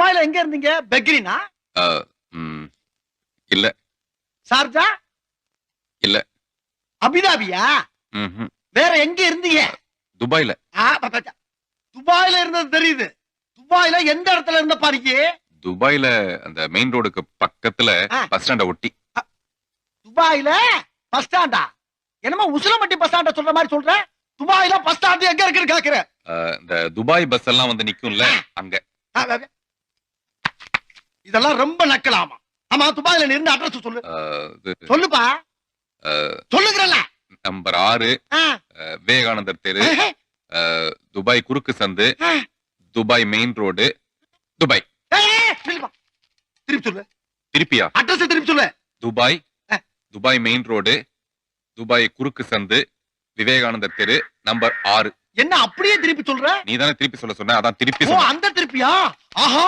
துபாயில எங்க இருந்தீங்க? பெக்ரினா? ம், இல்ல சார்ஜா? இல்ல. அபிதாபியா? ம்ஹும். வேற எங்க இருந்தீங்க? துபாய்ல. துபாயில இருந்தது தெரியுது. துபாயில எந்த இடத்துல இருந்த பாருங்க? துபாய்ல அந்த மெயின் ரோடுக்கு பக்கத்துல பஸ் ஸ்டாண்ட ஒட்டி. துபாயில பஸ் ஸ்டாண்டா? என்னமோ உசிலம்பட்டி பஸ் ஸ்டாண்ட சொல்ற மாதிரி சொல்ற. துபாயில பஸ் ஸ்டாண்ட் எங்க இருக்குன்னு கேக்குற? இந்த துபாய் பஸ் எல்லாம் வந்து நிக்கும்ல அங்க. இதெல்லாம் ரொம்ப நக்கலாமா? ஆமா, துபாயில நீ இருந்த அட்ரஸ் சொல்லு. சொல்லுப்பா. சொல்லுங்கறல. நம்பர் 6 விவேகானந்தர் தெரு, துபாய் குறுக்கு சந்து, துபாய் மெயின் ரோடு, துபாய். திருப்பி சொல்லு. திருப்பியா? அட்ரஸ் திருப்பி சொல்லு. Dubai, Dubai main road, Dubai குறுக்கு சந்து, விவேகானந்தர் தெரு, நம்பர் 6. என்ன அப்படியே திருப்பி சொல்ற? நீ தானே திருப்பி சொல்ல சொன்ன, அதான் திருப்பி சொன்ன. அந்த திருப்பியா? ஆஹா.